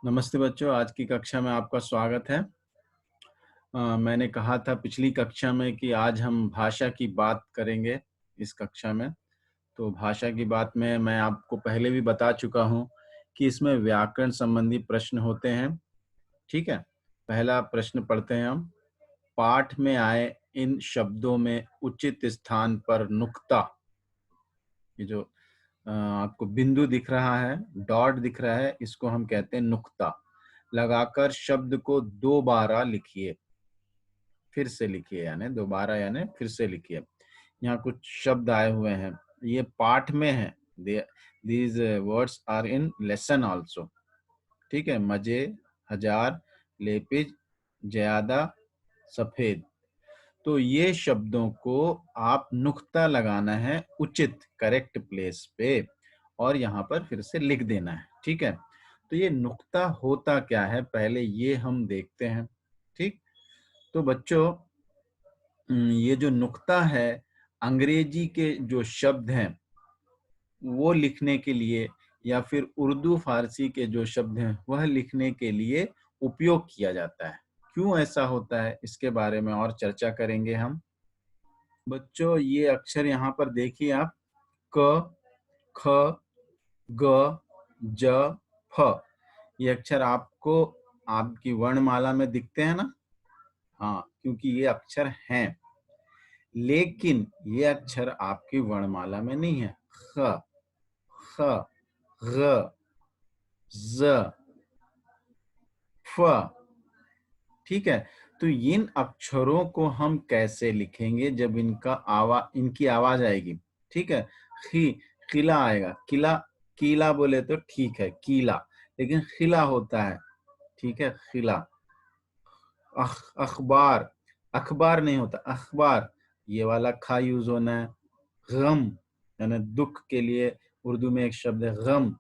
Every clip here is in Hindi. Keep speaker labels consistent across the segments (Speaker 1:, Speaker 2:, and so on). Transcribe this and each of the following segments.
Speaker 1: नमस्ते बच्चों, आज की कक्षा में आपका स्वागत है। मैंने कहा था पिछली कक्षा में कि आज हम भाषा की बात करेंगे इस कक्षा में। तो भाषा की बात में मैं आपको पहले भी बता चुका हूँ कि इसमें व्याकरण संबंधी प्रश्न होते हैं। ठीक है? पहला प्रश्न पढ़ते हैं हम। पाठ में आए इन शब्दों में उचित स्थान पर नुक्ता, ये जो आपको बिंदु दिख रहा है, डॉट दिख रहा है, इसको हम कहते हैं नुक्ता। लगाकर शब्द को दोबारा लिखिए, फिर से लिखिए, यानी दोबारा यानी फिर से लिखिए। यहाँ कुछ शब्द आए हुए हैं, ये पाठ में है। These words are in lesson also. ठीक है? मजे, हजार, लेपिज, ज्यादा, सफेद। तो ये शब्दों को आप नुक्ता लगाना है उचित करेक्ट प्लेस पे और यहाँ पर फिर से लिख देना है। ठीक है? तो ये नुक्ता होता क्या है, पहले ये हम देखते हैं। ठीक? तो बच्चों, ये जो नुक्ता है, अंग्रेजी के जो शब्द हैं वो लिखने के लिए या फिर उर्दू फारसी के जो शब्द हैं वह लिखने के लिए उपयोग किया जाता है। क्यों ऐसा होता है, इसके बारे में और चर्चा करेंगे हम। बच्चों, ये अक्षर यहाँ पर देखिए आप, क, ख, ग, ज, फ। ये अक्षर आपको आपकी वर्णमाला में दिखते हैं ना? हाँ, क्योंकि ये अक्षर हैं। लेकिन ये अक्षर आपकी वर्णमाला में नहीं है। ख, ख, ग, ज, फ। ठीक है? तो इन अक्षरों को हम कैसे लिखेंगे जब इनकी आवाज आएगी। ठीक है? खी, किला आएगा। किला, कीला बोले तो ठीक है, कीला, लेकिन खिला होता है। ठीक है? खिला। अखबार, अखबार नहीं होता, अखबार। ये वाला खा यूज होना है। गम, यानी दुख के लिए उर्दू में एक शब्द है गम,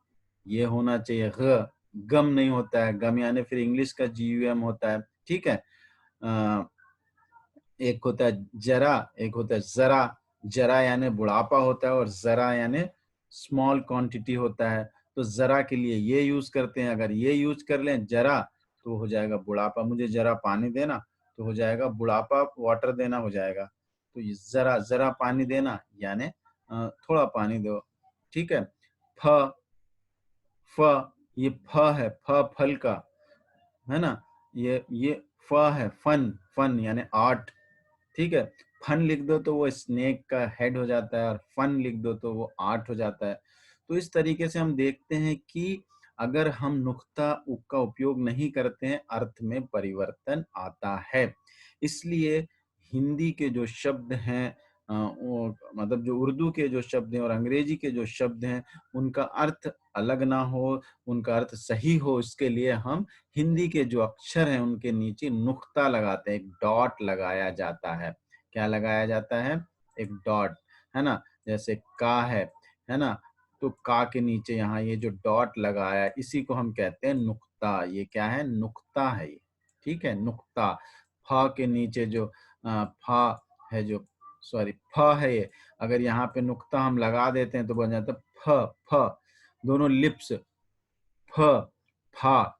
Speaker 1: ये होना चाहिए ग। गम नहीं होता है, गम यानी फिर इंग्लिश का GUM होता है। ठीक है? एक होता है जरा, एक होता है जरा। जरा यानी बुढ़ापा होता है और जरा यानी स्मॉल क्वांटिटी होता है। तो जरा के लिए ये यूज करते हैं। अगर ये यूज कर लें जरा, तो हो जाएगा बुढ़ापा। मुझे जरा पानी देना, तो हो जाएगा बुढ़ापा, वाटर देना हो जाएगा। तो ये जरा, जरा पानी देना यानी थोड़ा पानी दो। ठीक है? फ, फ, ये फ है, फ फल का, है ना? ये फ है, फन, फन यानी आर्ट। ठीक है? फन लिख दो तो वो स्नेक का हेड हो जाता है और फन लिख दो तो वो आर्ट हो जाता है। तो इस तरीके से हम देखते हैं कि अगर हम नुक्ता का उपयोग नहीं करते हैं, अर्थ में परिवर्तन आता है। इसलिए हिंदी के जो शब्द हैं, वो मतलब जो उर्दू के जो शब्द हैं और अंग्रेजी के जो शब्द हैं, उनका अर्थ अलग ना हो, उनका अर्थ सही हो, इसके लिए हम हिंदी के जो अक्षर हैं उनके नीचे नुक्ता लगाते हैं, एक डॉट लगाया जाता है। क्या लगाया जाता है? एक डॉट, है ना? जैसे का है ना? तो का के नीचे यहाँ ये जो डॉट लगाया है, इसी को हम कहते हैं नुक्ता। ये क्या है? नुक्ता है ये। ठीक है? नुक्ता। फ के नीचे जो फा है, जो सॉरी फ है ये, अगर यहाँ पे नुक्ता हम लगा देते हैं तो बन जाता है फ, फ। दोनों लिप्स, फ, फा,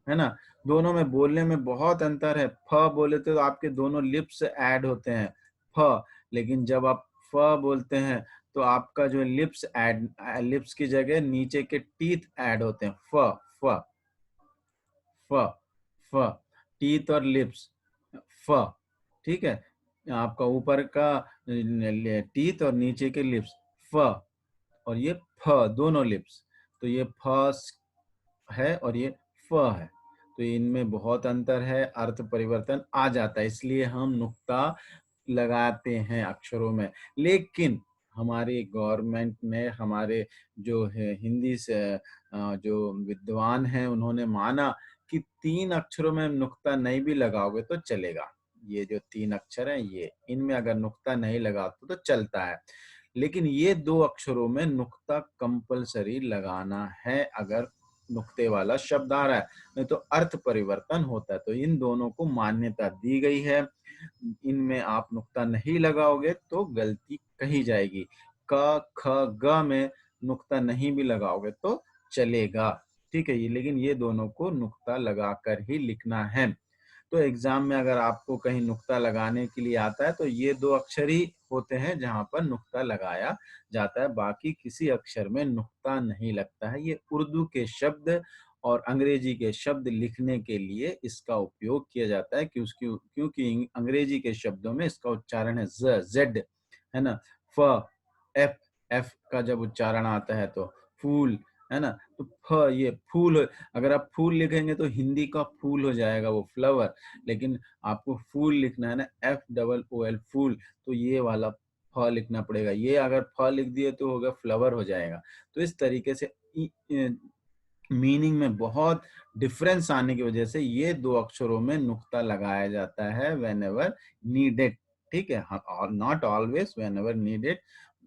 Speaker 1: है ना? दोनों में बोलने में बहुत अंतर है। फ बोले तो आपके दोनों लिप्स ऐड होते हैं, फ। लेकिन जब आप फ बोलते हैं तो आपका जो लिप्स की जगह नीचे के टीथ ऐड होते हैं। फ, फ, फ, फ, टीथ और लिप्स, फ। ठीक है? आपका ऊपर का टीथ और नीचे के लिप्स, फ। और ये फ, दोनों लिप्स। तो ये फ है और ये फ है। तो इनमें बहुत अंतर है, अर्थ परिवर्तन आ जाता है, इसलिए हम नुक्ता लगाते हैं अक्षरों में। लेकिन हमारी गवर्नमेंट ने, हमारे जो है हिंदी से जो विद्वान हैं, उन्होंने माना कि 3 अक्षरों में नुक्ता नहीं भी लगाओगे तो चलेगा। ये जो 3 अक्षर हैं, ये इनमें अगर नुक्ता नहीं लगाते तो चलता है। लेकिन ये 2 अक्षरों में नुक्ता कंपलसरी लगाना है अगर नुक्ते वाला शब्द आ रहा है, नहीं तो अर्थ परिवर्तन होता है। तो इन दोनों को मान्यता दी गई है। इनमें आप नुक्ता नहीं लगाओगे तो गलती कही जाएगी। क, ख, ग में नुक्ता नहीं भी लगाओगे तो चलेगा। ठीक है, ये लेकिन ये दोनों को नुक्ता लगाकर ही लिखना है। तो एग्जाम में अगर आपको कहीं नुक्ता लगाने के लिए आता है तो ये 2 अक्षर ही होते हैं जहां पर नुक्ता लगाया जाता है, बाकी किसी अक्षर में नुक्ता नहीं लगता है। ये उर्दू के शब्द और अंग्रेजी के शब्द लिखने के लिए इसका उपयोग किया जाता है, क्योंकि अंग्रेजी के शब्दों में इसका उच्चारण है जेड, है ना, फ, एफ, एफ का जब उच्चारण आता है तो फूल, है ना, तो फ, ये फूल, अगर आप फूल लिखेंगे तो हिंदी का फूल हो जाएगा वो फ्लावर, लेकिन आपको फूल लिखना है ना, FOOL फूल, तो ये वाला फ लिखना पड़ेगा। ये अगर फ लिख दिए तो होगा फ्लावर हो जाएगा। तो इस तरीके से मीनिंग में बहुत डिफरेंस आने की वजह से ये 2 अक्षरों में नुक्ता लगाया जाता है व्हेन एवर नीडेड, ठीक है, और not always, whenever needed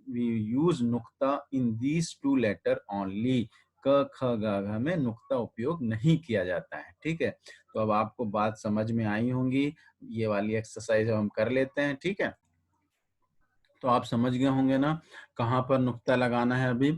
Speaker 1: we use nukta in these 2 letter only. क ख ग घ में नुक्ता उपयोग नहीं किया जाता है, ठीक है। तो अब आपको बात समझ में आई होंगी, ये वाली एक्सरसाइज हम कर लेते हैं, ठीक है। तो आप समझ गए होंगे ना कहाँ पर नुक्ता लगाना है अभी,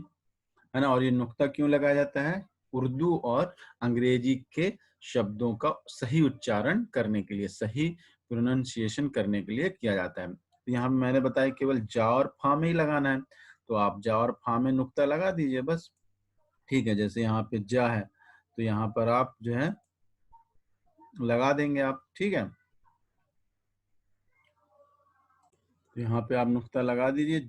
Speaker 1: है ना, और ये नुक्ता क्यों लगाया जाता है? उर्दू और अंग्रेजी के शब्दों का सही उच्चारण करने के लिए, सही प्रोनाउंसिएशन करने के लिए किया जाता है। तो यहाँ मैंने बताया केवल जा और फा में ही लगाना है, तो आप जा और फा में नुक्ता लगा दीजिए बस, ठीक है। जैसे यहाँ पे जा है तो यहाँ पर आप जो है लगा देंगे आप, ठीक है। तो यहाँ पे आप नुक्ता लगा दीजिए,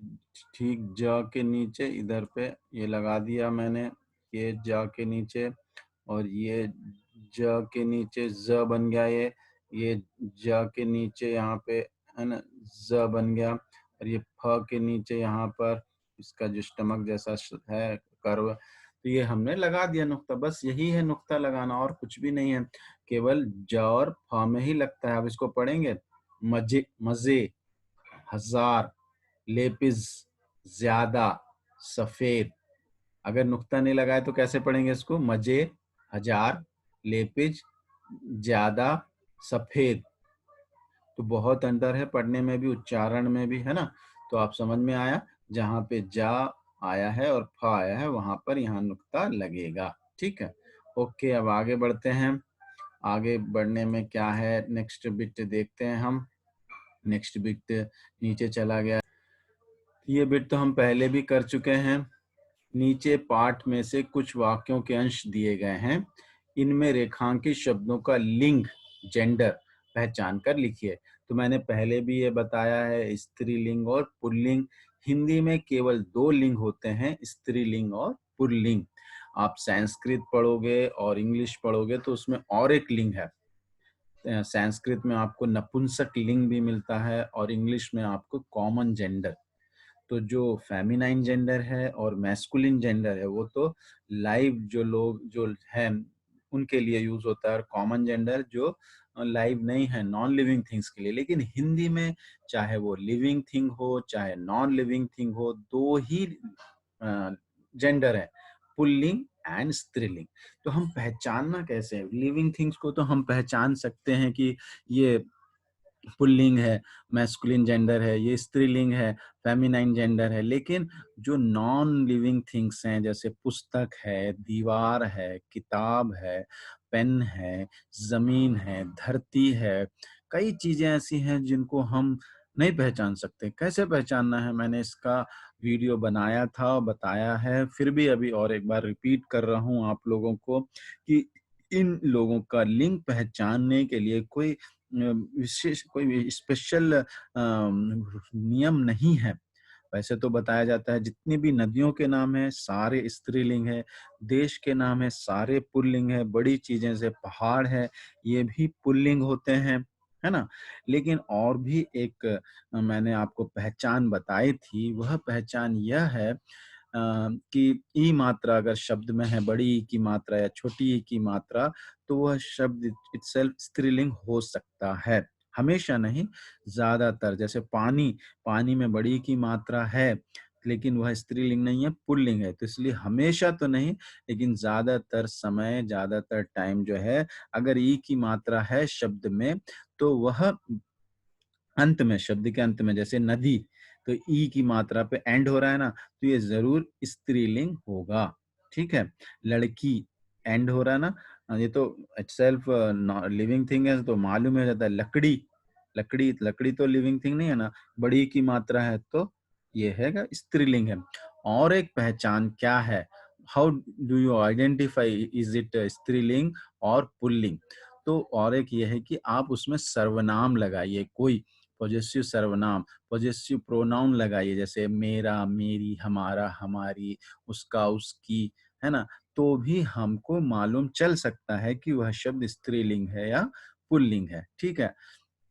Speaker 1: ठीक जा के नीचे इधर पे ये लगा दिया मैंने, ये जा के नीचे, और ये ज के नीचे ज बन गया, ये ज के नीचे यहाँ पे, है ना, ज बन गया, और ये फ के नीचे यहाँ पर इसका जो स्टमक जैसा है कर्व, तो ये हमने लगा दिया नुक्ता। बस यही है नुक्ता लगाना, और कुछ भी नहीं है, केवल ज और फ में ही लगता है। अब इसको पढ़ेंगे, मजे, मजे, हजार, लेपिज, ज्यादा, सफेद। अगर नुक्ता नहीं लगाए तो कैसे पढ़ेंगे इसको? मजे, हजार, लेपिज, ज्यादा, सफेद। तो बहुत अंतर है पढ़ने में भी, उच्चारण में भी, है ना। तो आप समझ में आया, जहां पे जा आया है और फ आया है वहां पर यहाँ नुक्ता लगेगा, ठीक है। ओके, अब आगे बढ़ते हैं। आगे बढ़ने में क्या है, नेक्स्ट बिट देखते हैं हम। नेक्स्ट बिट नीचे चला गया, ये बिट तो हम पहले भी कर चुके हैं। नीचे पाठ में से कुछ वाक्यों के अंश दिए गए हैं, इनमें रेखांकित शब्दों का लिंग, जेंडर पहचान कर लिखिए। तो मैंने पहले भी ये बताया है, स्त्रीलिंग और पुल्लिंग। हिंदी में केवल 2 लिंग होते हैं, स्त्रीलिंग और पुल्लिंग। आप संस्कृत पढ़ोगे और इंग्लिश पढ़ोगे तो उसमें और एक लिंग है। संस्कृत में आपको नपुंसक लिंग भी मिलता है और इंग्लिश में आपको कॉमन जेंडर। तो जो फेमिनाइन जेंडर है और मैस्कुलिन जेंडर है वो तो लाइव जो लोग जो हैं उनके लिए यूज होता है, और कॉमन जेंडर जो लाइव नहीं है, नॉन लिविंग थिंग्स के लिए। लेकिन हिंदी में चाहे वो लिविंग थिंग हो चाहे नॉन लिविंग थिंग हो, 2 ही जेंडर है, पुल्लिंग एंड स्त्रीलिंग। तो हम पहचानना कैसे है? लिविंग थिंग्स को तो हम पहचान सकते हैं कि ये पुल्लिंग है, मैस्कुलिन जेंडर है, ये स्त्रीलिंग है, फेमिनाइन जेंडर है। लेकिन जो नॉन लिविंग थिंग्स हैं, जैसे पुस्तक है, दीवार है, किताब है, पेन है, जमीन है, धरती है, कई चीजें ऐसी हैं जिनको हम नहीं पहचान सकते। कैसे पहचानना है, मैंने इसका वीडियो बनाया था और बताया है, फिर भी अभी और एक बार रिपीट कर रहा हूँ आप लोगों को कि इन लोगों का लिंग पहचानने के लिए कोई विशेष, कोई स्पेशल नियम नहीं है। वैसे तो बताया जाता है जितनी भी नदियों के नाम है सारे स्त्रीलिंग है, देश के नाम है सारे पुल्लिंग है, बड़ी चीजें से पहाड़ है ये भी पुल्लिंग होते हैं, है ना। लेकिन और भी एक मैंने आपको पहचान बताई थी, वह पहचान यह है कि ई मात्रा अगर शब्द में है, बड़ी ई की मात्रा या छोटी ई की मात्रा, तो वह शब्द इटसेल्फ स्त्रीलिंग हो सकता है, हमेशा नहीं, ज्यादातर। जैसे पानी, पानी में बड़ी की मात्रा है लेकिन वह स्त्रीलिंग नहीं है, पुल्लिंग है। तो इसलिए हमेशा तो नहीं, लेकिन ज्यादातर समय, ज्यादातर टाइम जो है, अगर ई की मात्रा है शब्द में तो वह अंत में, शब्द के अंत में, जैसे नदी, तो ई की मात्रा पे एंड हो रहा है ना, तो ये जरूर स्त्रीलिंग होगा, ठीक है। लड़की, एंड हो रहा है ना, ये तो सेल्फ लिविंग थिंग है तो मालूम हो जाता है। लकड़ी, लकड़ी लकड़ी तो लिविंग थिंग नहीं है ना, बड़ी की मात्रा है तो ये है स्त्रीलिंग है। और एक पहचान क्या है, how do you identify is it स्त्रीलिंग और पुल्लिंग? तो और एक ये है कि आप उसमें सर्वनाम लगाइए, कोई पॉजेसिव सर्वनाम, पॉजेसिव प्रोनाउन लगाइए, जैसे मेरा, मेरी, हमारा, हमारी, उसका, उसकी, है ना, तो भी हमको मालूम चल सकता है कि वह शब्द स्त्रीलिंग है या पुल्लिंग है। ठीक है,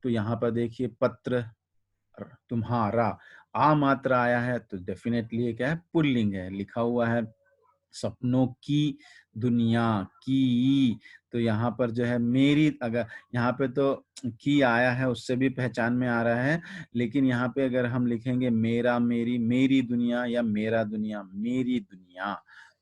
Speaker 1: तो यहाँ पर देखिए पत्र, तुम्हारा, आ मात्रा आया है तो डेफिनेटली ये क्या है, पुल्लिंग है। लिखा हुआ है सपनों की दुनिया की, तो यहाँ पर जो है मेरी, अगर यहाँ पे तो की आया है उससे भी पहचान में आ रहा है, लेकिन यहाँ पे अगर हम लिखेंगे मेरा, मेरी, मेरी दुनिया या मेरा दुनिया, मेरी दुनिया,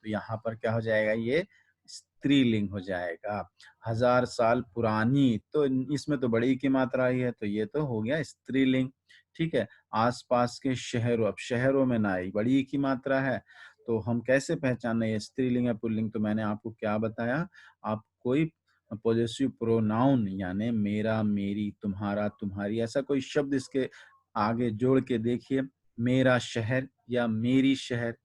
Speaker 1: तो यहाँ पर क्या हो जाएगा, ये स्त्रीलिंग हो जाएगा। 1000 साल पुरानी, तो इसमें तो बड़ी की मात्रा आई है तो ये तो हो गया स्त्रीलिंग। ठीक है, आसपास के शहरों, अब शहरों में ना आई, बड़ी की मात्रा है तो हम कैसे पहचाने ये स्त्रीलिंग है पुल्लिंग? तो मैंने आपको क्या बताया, आप कोई पॉजेसिव प्रोनाउन यानी मेरा, मेरी, तुम्हारा, तुम्हारी, ऐसा कोई शब्द इसके आगे जोड़ के देखिए। मेरा शहर या मेरी शहर,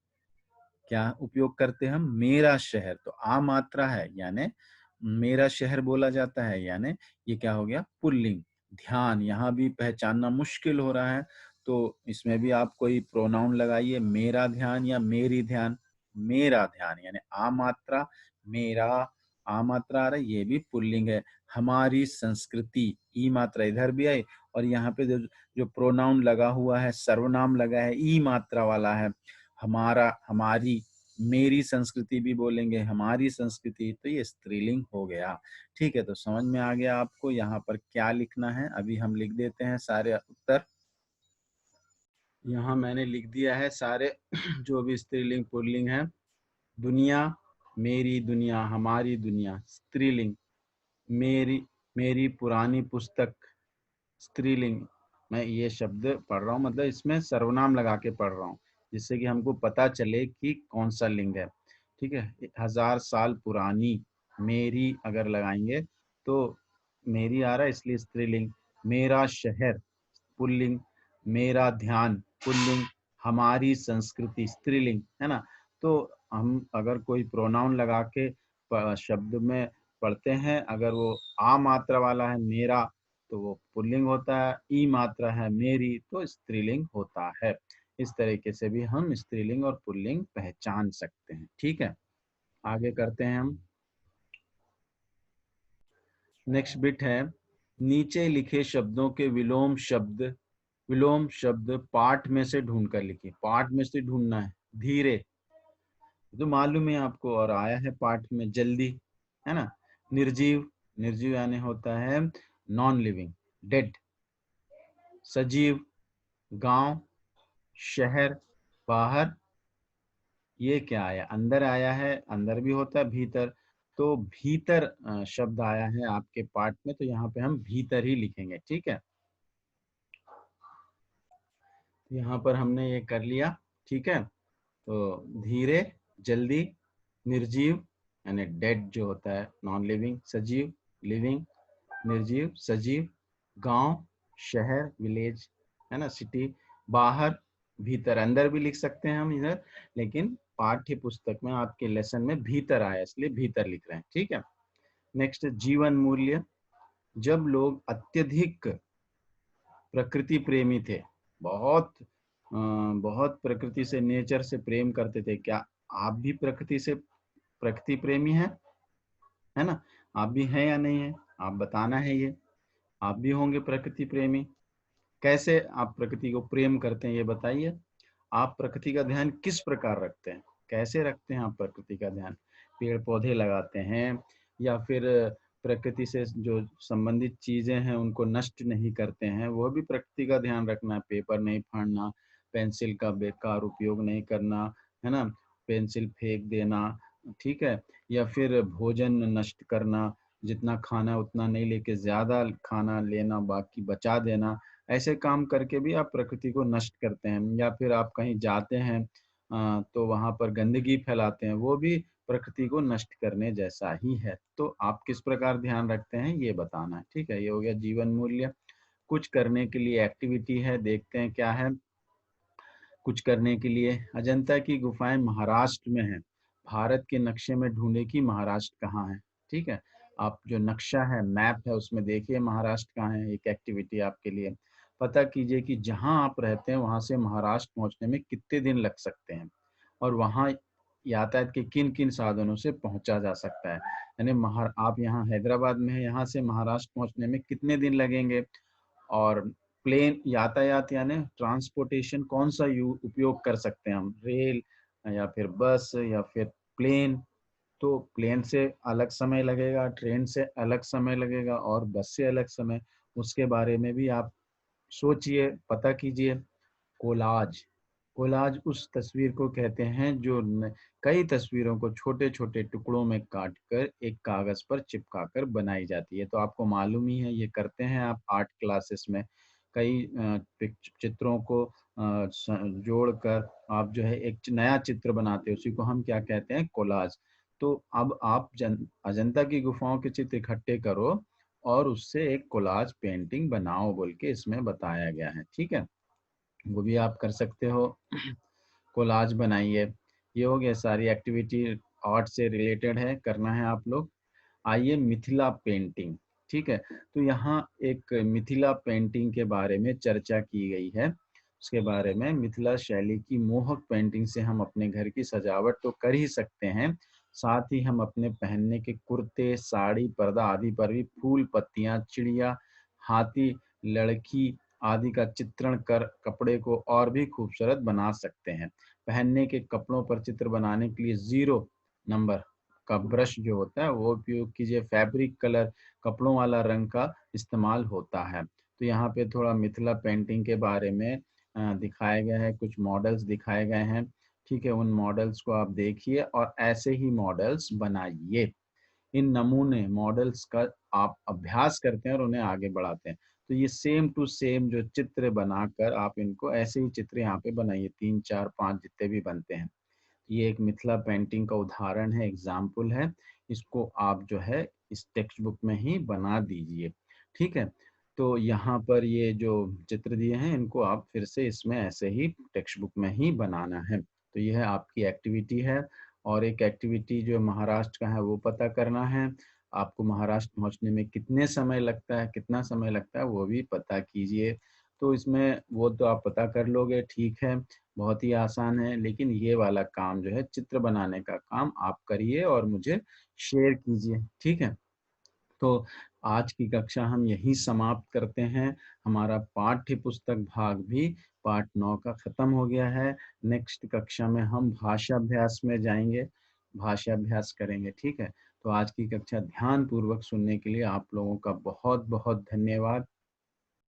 Speaker 1: क्या उपयोग करते हैं हम, मेरा शहर, तो आ मात्रा है यानी मेरा शहर बोला जाता है, यानी ये क्या हो गया, पुल्लिंग। ध्यान, यहाँ भी पहचानना मुश्किल हो रहा है तो इसमें भी आप कोई प्रोनाउन लगाइए, मेरा ध्यान या मेरी ध्यान। मेरा ध्यान यानी आ मात्रा, मेरा, आ मात्रा आ रहा है, ये भी पुल्लिंग है। हमारी संस्कृति, ई मात्रा इधर भी आई, और यहाँ पे जो जो प्रोनाउन लगा हुआ है, सर्वनाम लगा है, ई मात्रा वाला है। हमारा, हमारी, मेरी संस्कृति भी बोलेंगे, हमारी संस्कृति, तो ये स्त्रीलिंग हो गया। ठीक है, तो समझ में आ गया आपको यहाँ पर क्या लिखना है। अभी हम लिख देते हैं सारे उत्तर। यहाँ मैंने लिख दिया है सारे जो भी स्त्रीलिंग पुल्लिंग है। दुनिया, मेरी दुनिया, हमारी दुनिया, स्त्रीलिंग। मेरी, मेरी पुरानी पुस्तक, स्त्रीलिंग। मैं ये शब्द पढ़ रहा हूँ, मतलब इसमें सर्वनाम लगा के पढ़ रहा हूँ, जिससे कि हमको पता चले कि कौन सा लिंग है। ठीक है, 1000 साल पुरानी, मेरी अगर लगाएंगे तो मेरी आ रहा है इसलिए स्त्रीलिंग। मेरा शहर, पुल्लिंग। मेरा ध्यान, पुल्लिंग। हमारी संस्कृति, स्त्रीलिंग, है ना। तो हम अगर कोई प्रोनाउन लगा के शब्द में पढ़ते हैं, अगर वो आ मात्रा वाला है मेरा तो वो पुल्लिंग होता है, ई मात्रा है मेरी तो स्त्रीलिंग होता है। इस तरीके से भी हम स्त्रीलिंग और पुल्लिंग पहचान सकते हैं। ठीक है, आगे करते हैं हम। नेक्स्ट बिट है, नीचे लिखे शब्दों के विलोम शब्द, विलोम शब्द पाठ में से ढूंढ कर लिखिए। पाठ में से ढूंढना है। धीरे तो मालूम है आपको, और आया है पाठ में जल्दी, है ना। निर्जीव, निर्जीव यानी होता है नॉन लिविंग, डेड। सजीव, गांव, शहर, बाहर, ये क्या आया, अंदर आया है, अंदर भी होता है भीतर, तो भीतर शब्द आया है आपके पाठ में, तो यहाँ पे हम भीतर ही लिखेंगे। ठीक है, यहाँ पर हमने ये कर लिया। ठीक है, तो धीरे, जल्दी, निर्जीव यानी डेड जो होता है नॉन लिविंग, सजीव लिविंग, निर्जीव सजीव, गांव, शहर विलेज, है ना, सिटी, बाहर, भीतर। अंदर भी लिख सकते हैं हम इधर, लेकिन पाठ्य पुस्तक में आपके लेसन में भीतर आया इसलिए भीतर लिख रहे हैं। ठीक है, नेक्स्ट, जीवन मूल्य। जब लोग अत्यधिक प्रकृति प्रेमी थे, बहुत बहुत प्रकृति से, नेचर से प्रेम करते थे। क्या आप भी प्रकृति से, प्रकृति प्रेमी है ना? आप भी हैं या नहीं है, आप बताना है ये। आप भी होंगे प्रकृति प्रेमी। कैसे आप प्रकृति को प्रेम करते हैं ये बताइए। आप प्रकृति का ध्यान किस प्रकार रखते हैं, कैसे रखते हैं आप प्रकृति का ध्यान? पेड़ पौधे लगाते हैं या फिर प्रकृति से जो संबंधित चीजें हैं उनको नष्ट नहीं करते हैं, वो भी प्रकृति का ध्यान रखना है। पेपर नहीं फाड़ना, पेंसिल का बेकार उपयोग नहीं करना, है ना, पेंसिल फेंक देना, ठीक है, या फिर भोजन नष्ट करना, जितना खाना उतना नहीं लेके ज्यादा खाना लेना, बाकी बचा देना। ऐसे काम करके भी आप प्रकृति को नष्ट करते हैं। या फिर आप कहीं जाते हैं तो वहां पर गंदगी फैलाते हैं, वो भी प्रकृति को नष्ट करने जैसा ही है। तो आप किस प्रकार ध्यान रखते हैं ये बताना है, ठीक है। ये हो गया जीवन मूल्य। कुछ करने के लिए एक्टिविटी है, देखते हैं क्या है। कुछ करने के लिए अजंता की गुफाएं महाराष्ट्र में है। भारत के नक्शे में ढूंढे कि महाराष्ट्र कहाँ है, ठीक है। आप जो नक्शा है, मैप है, उसमें देखिए महाराष्ट्र कहाँ है। एक एक्टिविटी आपके लिए। पता कीजिए कि जहां आप रहते हैं वहां से महाराष्ट्र पहुंचने में कितने दिन लग सकते हैं और वहां यातायात के किन किन साधनों से पहुंचा जा सकता है। यानी आप यहाँ हैदराबाद में है, यहाँ से महाराष्ट्र पहुंचने में कितने दिन लगेंगे। और प्लेन यातायात यानी ट्रांसपोर्टेशन कौन सा उपयोग कर सकते हैं हम, रेल या फिर बस या फिर प्लेन। तो प्लेन से अलग समय लगेगा, ट्रेन से अलग समय लगेगा और बस से अलग समय। उसके बारे में भी आप सोचिए, पता कीजिए। कोलाज, कोलाज उस तस्वीर को कहते हैं जो कई तस्वीरों को छोटे छोटे टुकड़ों में काट कर एक कागज पर चिपका कर बनाई जाती है। तो आपको मालूम ही है, ये करते हैं आप आर्ट क्लासेस में। कई चित्रों को जोड़कर आप जो है एक नया चित्र बनाते हैं, उसी को हम क्या कहते हैं, कोलाज। तो अब आप अजंता की गुफाओं के चित्र इकट्ठे करो और उससे एक कोलाज पेंटिंग बनाओ बोल के इसमें बताया गया है, ठीक है। वो भी आप कर सकते हो। कोलाज बनाइए। ये हो गया, सारी एक्टिविटी आर्ट से रिलेटेड है, करना है आप लोग। आइए मिथिला पेंटिंग, ठीक है। तो यहाँ एक मिथिला पेंटिंग के बारे में चर्चा की गई है। उसके बारे में, मिथिला शैली की मोहक पेंटिंग से हम अपने घर की सजावट तो कर ही सकते हैं, साथ ही हम अपने पहनने के कुर्ते, साड़ी, पर्दा आदि पर भी फूल, पत्तियां, चिड़िया, हाथी, लड़की आदि का चित्रण कर कपड़े को और भी खूबसूरत बना सकते हैं। पहनने के कपड़ों पर चित्र बनाने के लिए 0 नंबर का ब्रश जो होता है वो उपयोग कीजिए। फैब्रिक कलर, कपड़ों वाला रंग का इस्तेमाल होता है। तो यहाँ पे थोड़ा मिथिला पेंटिंग के बारे में दिखाया गया है, कुछ मॉडल्स दिखाए गए हैं, ठीक है। उन मॉडल्स को आप देखिए और ऐसे ही मॉडल्स बनाइए। इन नमूने मॉडल्स का आप अभ्यास करते हैं और उन्हें आगे बढ़ाते हैं। तो ये सेम टू सेम जो चित्र बनाकर आप इनको ऐसे ही चित्र यहाँ पे बनाइए, 3, 4, 5 जितने भी बनते हैं। ये एक मिथिला पेंटिंग का उदाहरण है, एग्जाम्पल है। इसको आप जो है इस टेक्स्ट बुक में ही बना दीजिए, ठीक है। तो यहाँ पर ये जो चित्र दिए हैं इनको आप फिर से इसमें ऐसे ही टेक्स्ट बुक में ही बनाना है। तो यह आपकी एक्टिविटी है। और एक एक्टिविटी जो महाराष्ट्र का है वो पता करना है। आपको महाराष्ट्र पहुंचने में कितने समय लगता है, कितना समय लगता है वो भी पता कीजिए। तो इसमें वो तो आप पता कर लोगे, ठीक है, बहुत ही आसान है। लेकिन ये वाला काम जो है चित्र बनाने का काम आप करिए और मुझे शेयर कीजिए, ठीक है। तो आज की कक्षा हम यहीं समाप्त करते हैं। हमारा पाठ्य पुस्तक भाग भी पाठ 9 का खत्म हो गया है। नेक्स्ट कक्षा में हम भाषा अभ्यास में जाएंगे, भाषा अभ्यास करेंगे, ठीक है। तो आज की कक्षा ध्यान पूर्वक सुनने के लिए आप लोगों का बहुत बहुत धन्यवाद।